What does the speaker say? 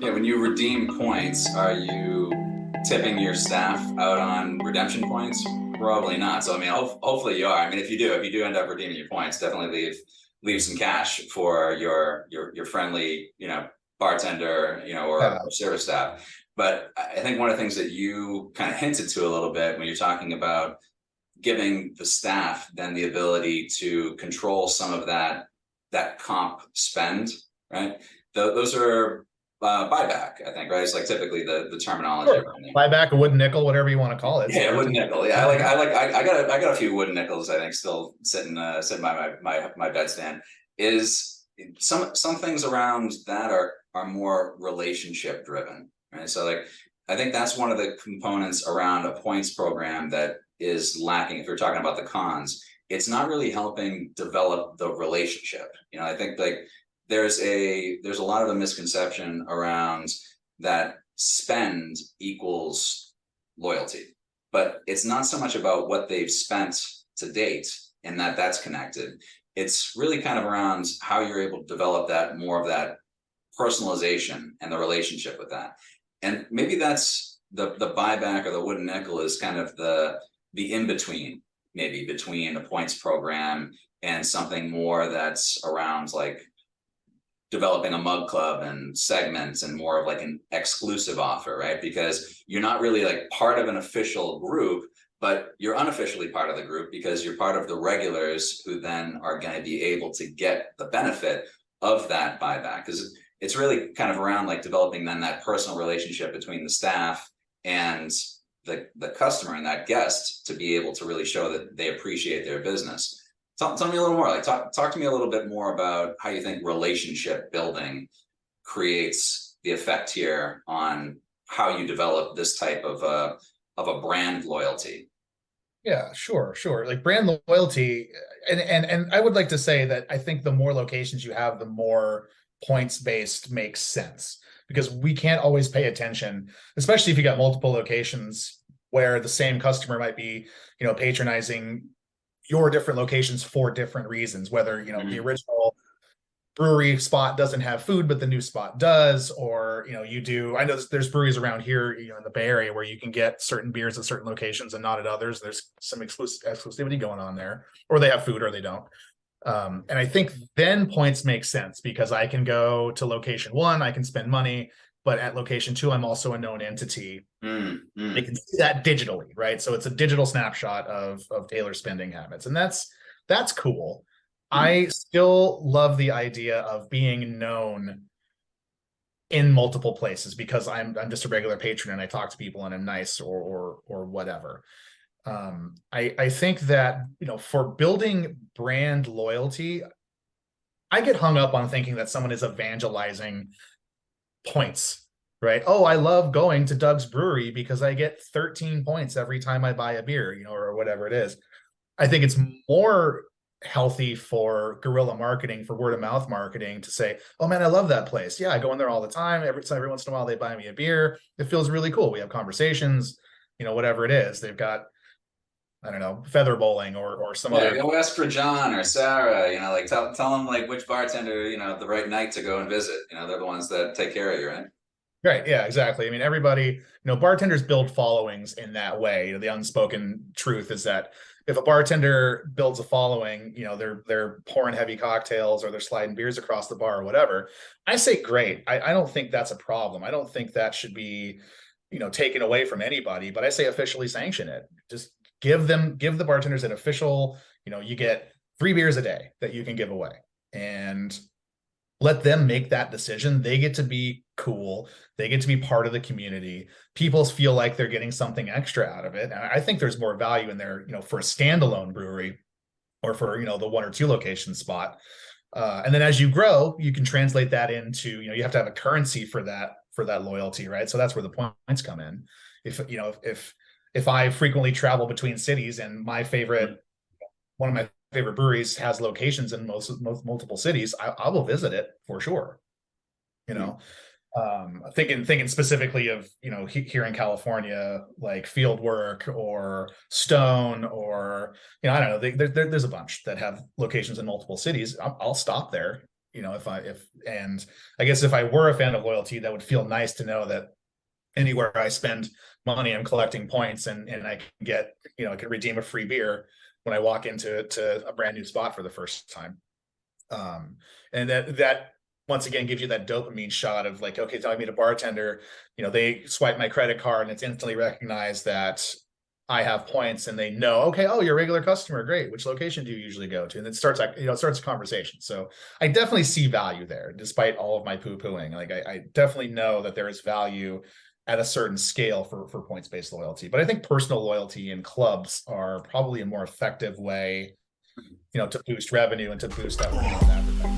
Yeah, when you redeem points, are you tipping your staff out on redemption points? Probably not. So I mean, hopefully you are. I mean, if you do end up redeeming your points, definitely leave some cash for your friendly, bartender, or service staff. But I think one of the things that you kind of hinted to a little bit when you're talking about giving the staff then the ability to control some of that comp spend, right? Those are buyback, I think, right? It's like typically the terminology Sure. around there. Buy back a wooden nickel, whatever you want to call it. It's Yeah, yours. wooden nickel. Yeah, I got a few wooden nickels. I think still sitting by my bedstand. Is some things around that are more relationship driven, right? So like I think that's one of the components around a points program that is lacking. If you're talking about the cons, it's not really helping develop the relationship. I think like there's a lot of a misconception around that spend equals loyalty, but it's not so much about what they've spent to date and that's connected. It's really kind of around how you're able to develop that more of that personalization and the relationship with that. And maybe that's the buyback or the wooden nickel is kind of the in between, maybe between a points program and something more that's around like developing a mug club and segments and more of like an exclusive offer, right? Because you're not really like part of an official group, but you're unofficially part of the group because you're part of the regulars who then are going to be able to get the benefit of that buyback. Because it's really kind of around like developing then that personal relationship between the staff and the customer and that guest to be able to really show that they appreciate their business. Tell me a little more. Like talk to me a little bit more about how you think relationship building creates the effect here on how you develop this type of a brand loyalty. Yeah, sure. Like brand loyalty, and I would like to say that I think the more locations you have, the more points based makes sense because we can't always pay attention, especially if you got multiple locations where the same customer might be, patronizing your different locations for different reasons, whether, the Mm-hmm. original brewery spot doesn't have food, but the new spot does, or, you do. I know there's breweries around here, in the Bay Area where you can get certain beers at certain locations and not at others. There's some exclusivity going on there, or they have food or they don't. And I think then points make sense because I can go to location one, I can spend money, but at location two, I'm also a known entity. They Mm-hmm. can see that digitally, right? So it's a digital snapshot of Taylor's spending habits, and that's cool. Mm-hmm. I still love the idea of being known in multiple places because I'm just a regular patron and I talk to people and I'm nice or whatever. I think that for building brand loyalty, I get hung up on thinking that someone is evangelizing points, right? Oh, I love going to Doug's Brewery because I get 13 points every time I buy a beer, or whatever it is. I think it's more healthy for guerrilla marketing, for word of mouth marketing to say, oh man, I love that place. Yeah, I go in there all the time. Every once in a while they buy me a beer. It feels really cool. We have conversations, whatever it is. They've got, I don't know, feather bowling or some Yeah, other. go ask for John or Sarah. Like tell them like which bartender, the right night to go and visit. They're the ones that take care of you, right? Right. Yeah, exactly. I mean, everybody, bartenders build followings in that way. The unspoken truth is that if a bartender builds a following, they're pouring heavy cocktails or they're sliding beers across the bar or whatever. I say great. I don't think that's a problem. I don't think that should be, taken away from anybody, but I say officially sanction it. Just give the bartenders an official, you get 3 beers a day that you can give away. And let them make that decision. They get to be cool. They get to be part of the community. People feel like they're getting something extra out of it. And I think there's more value in there, for a standalone brewery or for, the one or two location spot. And then as you grow, you can translate that into, you have to have a currency for that loyalty, right? So that's where the points come in. If I frequently travel between cities and one of my favorite breweries has locations in most multiple cities, I will visit it for sure. You Mm-hmm. know, thinking specifically of here in California, like Field Work or Stone, or I don't know. There's a bunch that have locations in multiple cities. I'll stop there, and I guess if I were a fan of loyalty, that would feel nice to know that anywhere I spend money, I'm collecting points, and I can get, I can redeem a free beer when I walk into a brand new spot for the first time. And that once again gives you that dopamine shot of like, okay, so I meet a bartender, they swipe my credit card and it's instantly recognized that I have points, and they know, okay, oh, you're a regular customer, great. Which location do you usually go to? And it starts, it starts a conversation. So I definitely see value there, despite all of my poo-pooing. Like I definitely know that there is value at a certain scale for points-based loyalty. But I think personal loyalty in clubs are probably a more effective way, to boost revenue and to boost that.